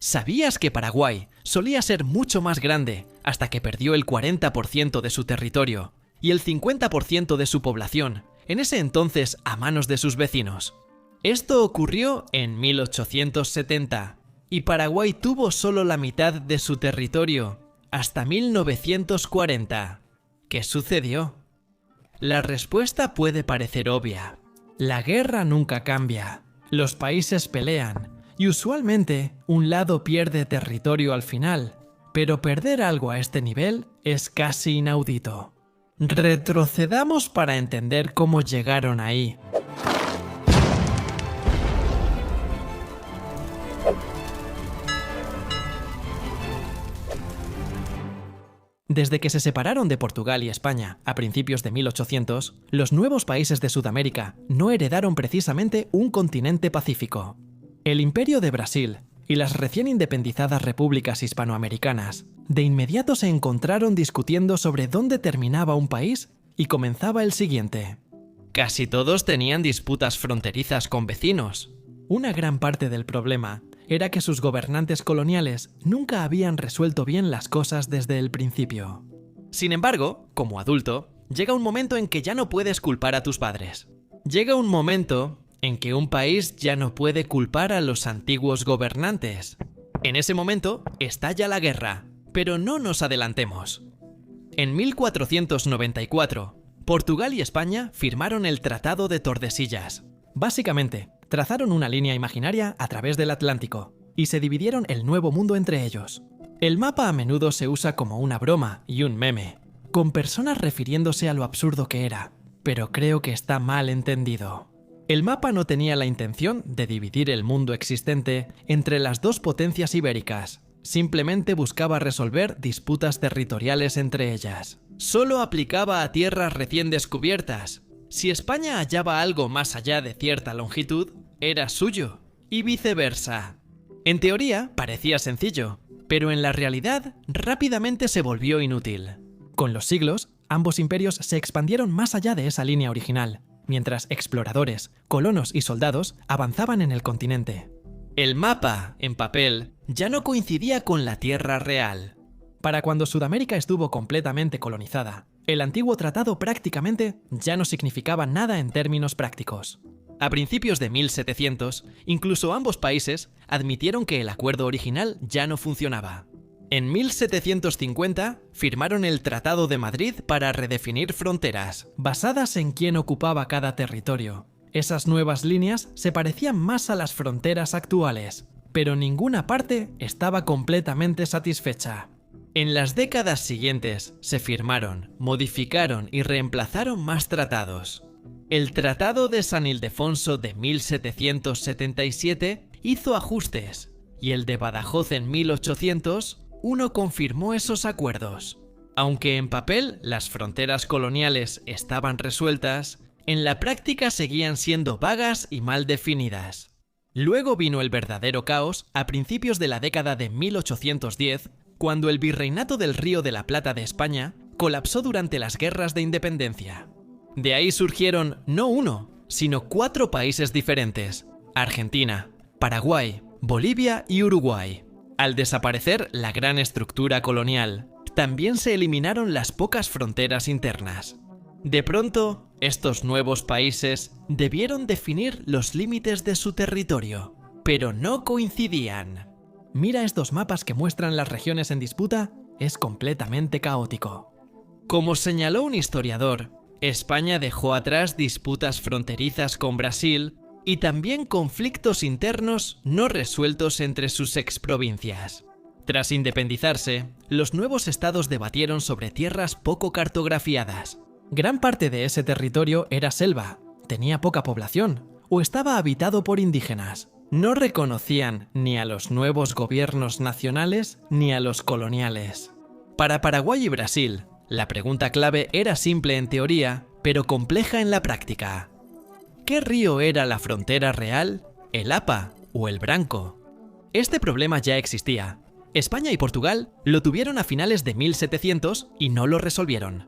¿Sabías que Paraguay solía ser mucho más grande hasta que perdió el 40% de su territorio y el 50% de su población, en ese entonces a manos de sus vecinos? Esto ocurrió en 1870 y Paraguay tuvo solo la mitad de su territorio hasta 1940. ¿Qué sucedió? La respuesta puede parecer obvia. La guerra nunca cambia. Los países pelean y usualmente un lado pierde territorio al final, pero perder algo a este nivel es casi inaudito. Retrocedamos para entender cómo llegaron ahí. Desde que se separaron de Portugal y España a principios de 1800, los nuevos países de Sudamérica no heredaron precisamente un continente pacífico. El Imperio de Brasil y las recién independizadas repúblicas hispanoamericanas de inmediato se encontraron discutiendo sobre dónde terminaba un país y comenzaba el siguiente. Casi todos tenían disputas fronterizas con vecinos. Una gran parte del problema era que sus gobernantes coloniales nunca habían resuelto bien las cosas desde el principio. Sin embargo, como adulto, llega un momento en que ya no puedes culpar a tus padres. Llega un momento en que un país ya no puede culpar a los antiguos gobernantes. En ese momento estalla la guerra, pero no nos adelantemos. En 1494, Portugal y España firmaron el Tratado de Tordesillas. Básicamente, trazaron una línea imaginaria a través del Atlántico y se dividieron el Nuevo Mundo entre ellos. El mapa a menudo se usa como una broma y un meme, con personas refiriéndose a lo absurdo que era, pero creo que está mal entendido. El mapa no tenía la intención de dividir el mundo existente entre las dos potencias ibéricas, simplemente buscaba resolver disputas territoriales entre ellas. Solo aplicaba a tierras recién descubiertas. Si España hallaba algo más allá de cierta longitud, era suyo, y viceversa. En teoría parecía sencillo, pero en la realidad rápidamente se volvió inútil. Con los siglos, ambos imperios se expandieron más allá de esa línea original, mientras exploradores, colonos y soldados avanzaban en el continente. El mapa, en papel, ya no coincidía con la tierra real. Para cuando Sudamérica estuvo completamente colonizada, el antiguo tratado prácticamente ya no significaba nada en términos prácticos. A principios de 1700, incluso ambos países admitieron que el acuerdo original ya no funcionaba. En 1750 firmaron el Tratado de Madrid para redefinir fronteras, basadas en quién ocupaba cada territorio. Esas nuevas líneas se parecían más a las fronteras actuales, pero ninguna parte estaba completamente satisfecha. En las décadas siguientes se firmaron, modificaron y reemplazaron más tratados. El Tratado de San Ildefonso de 1777 hizo ajustes, y el de Badajoz en 1800 confirmó esos acuerdos. Aunque en papel las fronteras coloniales estaban resueltas, en la práctica seguían siendo vagas y mal definidas. Luego vino el verdadero caos a principios de la década de 1810, cuando el Virreinato del Río de la Plata de España colapsó durante las guerras de independencia. De ahí surgieron no uno, sino 4 países diferentes: Argentina, Paraguay, Bolivia y Uruguay. Al desaparecer la gran estructura colonial, también se eliminaron las pocas fronteras internas. De pronto, estos nuevos países debieron definir los límites de su territorio, pero no coincidían. Mira estos mapas que muestran las regiones en disputa, es completamente caótico. Como señaló un historiador, España dejó atrás disputas fronterizas con Brasil y también conflictos internos no resueltos entre sus exprovincias. Tras independizarse, los nuevos estados debatieron sobre tierras poco cartografiadas. Gran parte de ese territorio era selva, tenía poca población o estaba habitado por indígenas. No reconocían ni a los nuevos gobiernos nacionales ni a los coloniales. Para Paraguay y Brasil, la pregunta clave era simple en teoría, pero compleja en la práctica. ¿Qué río era la frontera real, el Apa o el Branco? Este problema ya existía. España y Portugal lo tuvieron a finales de 1700 y no lo resolvieron.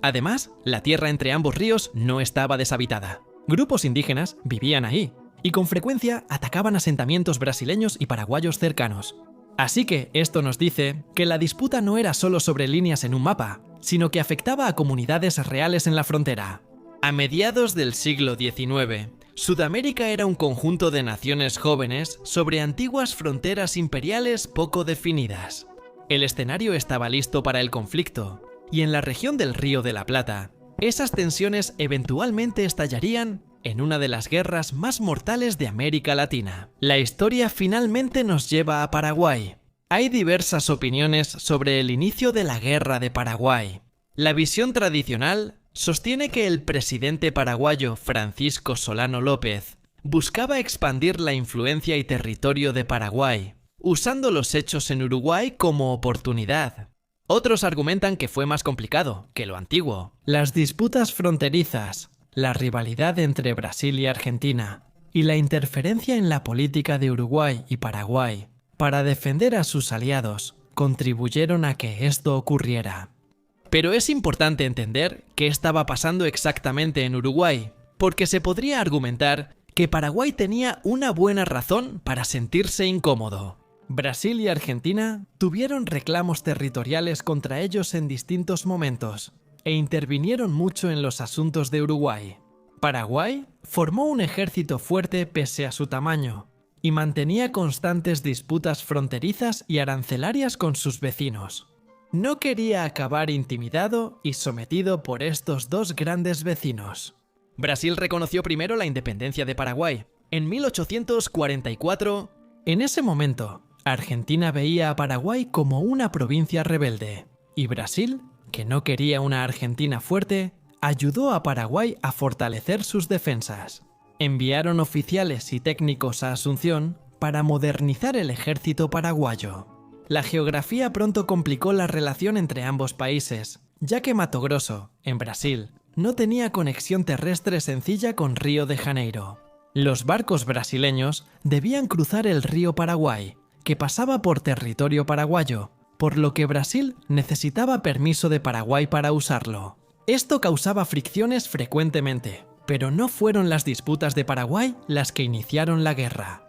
Además, la tierra entre ambos ríos no estaba deshabitada. Grupos indígenas vivían ahí, y con frecuencia atacaban asentamientos brasileños y paraguayos cercanos. Así que esto nos dice que la disputa no era solo sobre líneas en un mapa, sino que afectaba a comunidades reales en la frontera. A mediados del siglo XIX, Sudamérica era un conjunto de naciones jóvenes sobre antiguas fronteras imperiales poco definidas. El escenario estaba listo para el conflicto, y en la región del Río de la Plata, esas tensiones eventualmente estallarían en una de las guerras más mortales de América Latina. La historia finalmente nos lleva a Paraguay. Hay diversas opiniones sobre el inicio de la Guerra de Paraguay. La visión tradicional sostiene que el presidente paraguayo Francisco Solano López buscaba expandir la influencia y territorio de Paraguay, usando los hechos en Uruguay como oportunidad. Otros argumentan que fue más complicado que lo antiguo. Las disputas fronterizas, la rivalidad entre Brasil y Argentina, y la interferencia en la política de Uruguay y Paraguay para defender a sus aliados contribuyeron a que esto ocurriera. Pero es importante entender qué estaba pasando exactamente en Uruguay, porque se podría argumentar que Paraguay tenía una buena razón para sentirse incómodo. Brasil y Argentina tuvieron reclamos territoriales contra ellos en distintos momentos e intervinieron mucho en los asuntos de Uruguay. Paraguay formó un ejército fuerte pese a su tamaño y mantenía constantes disputas fronterizas y arancelarias con sus vecinos. No quería acabar intimidado y sometido por estos dos grandes vecinos. Brasil reconoció primero la independencia de Paraguay en 1844. En ese momento, Argentina veía a Paraguay como una provincia rebelde, y Brasil, que no quería una Argentina fuerte, ayudó a Paraguay a fortalecer sus defensas. Enviaron oficiales y técnicos a Asunción para modernizar el ejército paraguayo. La geografía pronto complicó la relación entre ambos países, ya que Mato Grosso, en Brasil, no tenía conexión terrestre sencilla con Río de Janeiro. Los barcos brasileños debían cruzar el río Paraguay, que pasaba por territorio paraguayo, por lo que Brasil necesitaba permiso de Paraguay para usarlo. Esto causaba fricciones frecuentemente, pero no fueron las disputas de Paraguay las que iniciaron la guerra.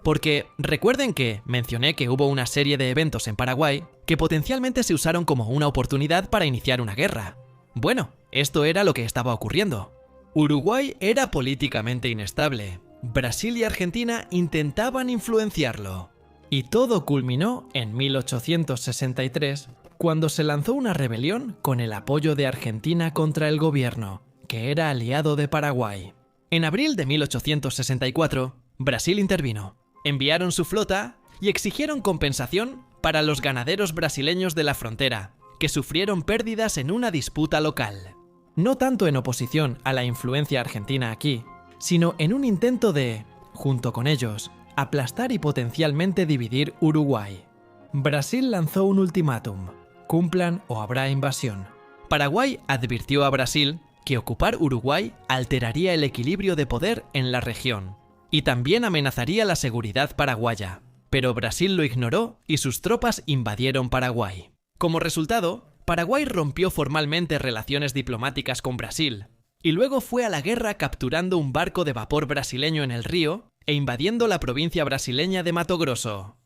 Porque recuerden que mencioné que hubo una serie de eventos en Paraguay que potencialmente se usaron como una oportunidad para iniciar una guerra. Bueno, esto era lo que estaba ocurriendo. Uruguay era políticamente inestable. Brasil y Argentina intentaban influenciarlo. Y todo culminó en 1863, cuando se lanzó una rebelión con el apoyo de Argentina contra el gobierno, que era aliado de Paraguay. En abril de 1864, Brasil intervino. Enviaron su flota y exigieron compensación para los ganaderos brasileños de la frontera, que sufrieron pérdidas en una disputa local. No tanto en oposición a la influencia argentina aquí, sino en un intento de, junto con ellos, aplastar y potencialmente dividir Uruguay. Brasil lanzó un ultimátum: cumplan o habrá invasión. Paraguay advirtió a Brasil que ocupar Uruguay alteraría el equilibrio de poder en la región y también amenazaría la seguridad paraguaya, pero Brasil lo ignoró y sus tropas invadieron Paraguay. Como resultado, Paraguay rompió formalmente relaciones diplomáticas con Brasil y luego fue a la guerra capturando un barco de vapor brasileño en el río e invadiendo la provincia brasileña de Mato Grosso.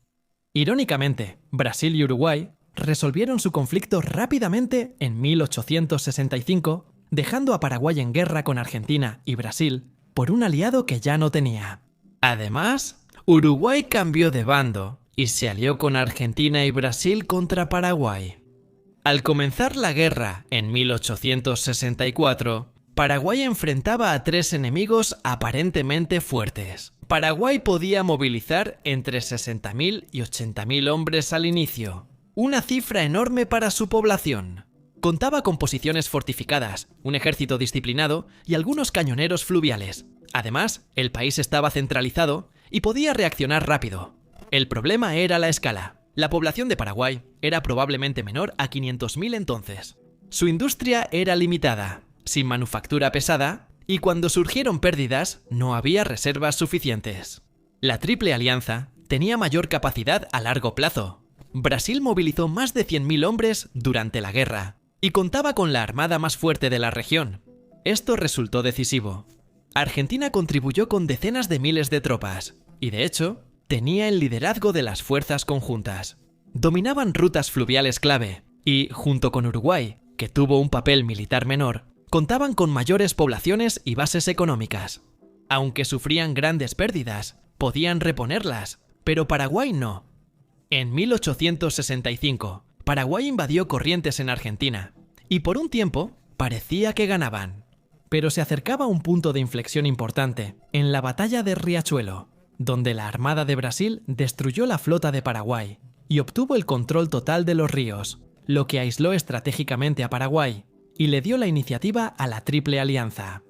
Irónicamente, Brasil y Uruguay resolvieron su conflicto rápidamente en 1865, dejando a Paraguay en guerra con Argentina y Brasil por un aliado que ya no tenía. Además, Uruguay cambió de bando y se alió con Argentina y Brasil contra Paraguay. Al comenzar la guerra en 1864, Paraguay enfrentaba a tres enemigos aparentemente fuertes. Paraguay podía movilizar entre 60.000 y 80.000 hombres al inicio, una cifra enorme para su población. Contaba con posiciones fortificadas, un ejército disciplinado y algunos cañoneros fluviales. Además, el país estaba centralizado y podía reaccionar rápido. El problema era la escala. La población de Paraguay era probablemente menor a 500.000 entonces. Su industria era limitada, sin manufactura pesada, y cuando surgieron pérdidas, no había reservas suficientes. La Triple Alianza tenía mayor capacidad a largo plazo. Brasil movilizó más de 100.000 hombres durante la guerra y contaba con la armada más fuerte de la región. Esto resultó decisivo. Argentina contribuyó con decenas de miles de tropas, y de hecho, tenía el liderazgo de las fuerzas conjuntas. Dominaban rutas fluviales clave, y, junto con Uruguay, que tuvo un papel militar menor, contaban con mayores poblaciones y bases económicas. Aunque sufrían grandes pérdidas, podían reponerlas, pero Paraguay no. En 1865, Paraguay invadió Corrientes en Argentina, y por un tiempo parecía que ganaban. Pero se acercaba un punto de inflexión importante, en la batalla de Riachuelo, donde la Armada de Brasil destruyó la flota de Paraguay y obtuvo el control total de los ríos, lo que aisló estratégicamente a Paraguay y le dio la iniciativa a la Triple Alianza.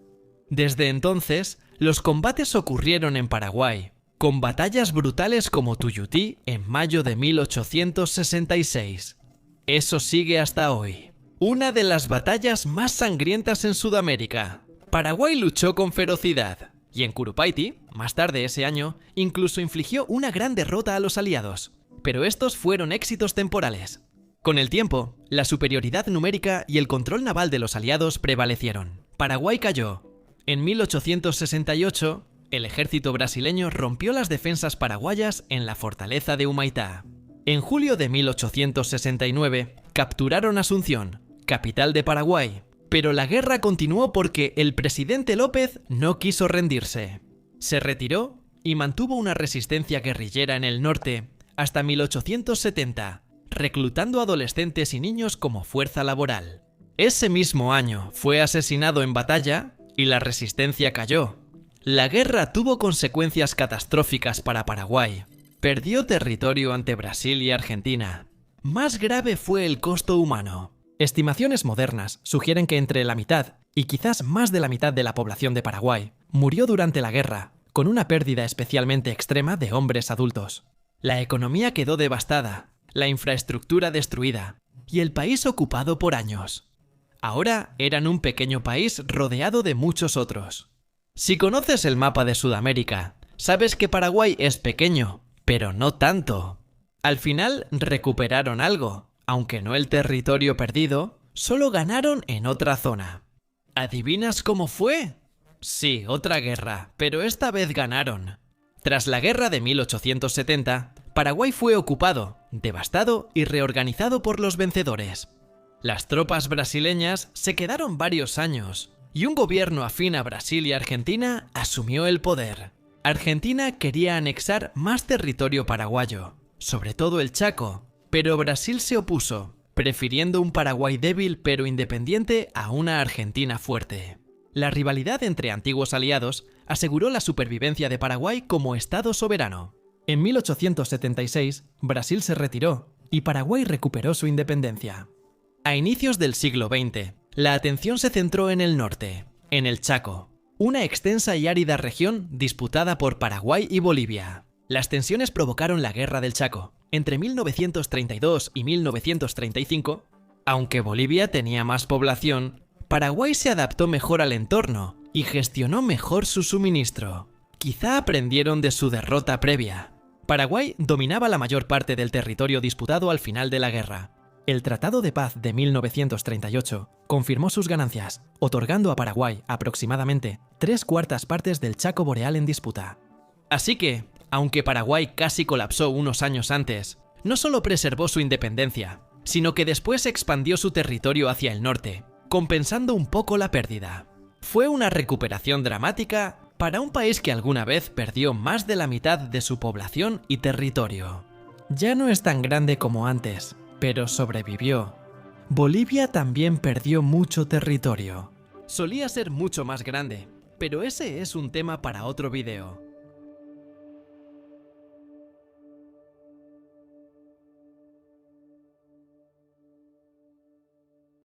Desde entonces, los combates ocurrieron en Paraguay, con batallas brutales como Tuyutí en mayo de 1866. Eso sigue hasta hoy. Una de las batallas más sangrientas en Sudamérica. Paraguay luchó con ferocidad, y en Curupaytí, más tarde ese año, incluso infligió una gran derrota a los aliados. Pero estos fueron éxitos temporales. Con el tiempo, la superioridad numérica y el control naval de los aliados prevalecieron. Paraguay cayó. En 1868, el ejército brasileño rompió las defensas paraguayas en la fortaleza de Humaitá. En julio de 1869, capturaron Asunción, capital de Paraguay, pero la guerra continuó porque el presidente López no quiso rendirse. Se retiró y mantuvo una resistencia guerrillera en el norte hasta 1870, reclutando adolescentes y niños como fuerza laboral. Ese mismo año fue asesinado en batalla y la resistencia cayó. La guerra tuvo consecuencias catastróficas para Paraguay. Perdió territorio ante Brasil y Argentina. Más grave fue el costo humano. Estimaciones modernas sugieren que entre la mitad y quizás más de la mitad de la población de Paraguay murió durante la guerra, con una pérdida especialmente extrema de hombres adultos. La economía quedó devastada, la infraestructura destruida y el país ocupado por años. Ahora eran un pequeño país rodeado de muchos otros. Si conoces el mapa de Sudamérica, sabes que Paraguay es pequeño, pero no tanto. Al final recuperaron algo, aunque no el territorio perdido, solo ganaron en otra zona. ¿Adivinas cómo fue? Sí, otra guerra, pero esta vez ganaron. Tras la guerra de 1870, Paraguay fue ocupado, devastado y reorganizado por los vencedores. Las tropas brasileñas se quedaron varios años, y un gobierno afín a Brasil y Argentina asumió el poder. Argentina quería anexar más territorio paraguayo, sobre todo el Chaco, pero Brasil se opuso, prefiriendo un Paraguay débil pero independiente a una Argentina fuerte. La rivalidad entre antiguos aliados aseguró la supervivencia de Paraguay como Estado soberano. En 1876, Brasil se retiró y Paraguay recuperó su independencia. A inicios del siglo XX, la atención se centró en el norte, en el Chaco, una extensa y árida región disputada por Paraguay y Bolivia. Las tensiones provocaron la Guerra del Chaco. Entre 1932 y 1935, aunque Bolivia tenía más población, Paraguay se adaptó mejor al entorno y gestionó mejor su suministro. Quizá aprendieron de su derrota previa. Paraguay dominaba la mayor parte del territorio disputado al final de la guerra. El Tratado de Paz de 1938 confirmó sus ganancias, otorgando a Paraguay aproximadamente 3/4 partes del Chaco boreal en disputa. Así que, aunque Paraguay casi colapsó unos años antes, no solo preservó su independencia, sino que después expandió su territorio hacia el norte, compensando un poco la pérdida. Fue una recuperación dramática para un país que alguna vez perdió más de la mitad de su población y territorio. Ya no es tan grande como antes, pero sobrevivió. Bolivia también perdió mucho territorio. Solía ser mucho más grande, pero ese es un tema para otro video.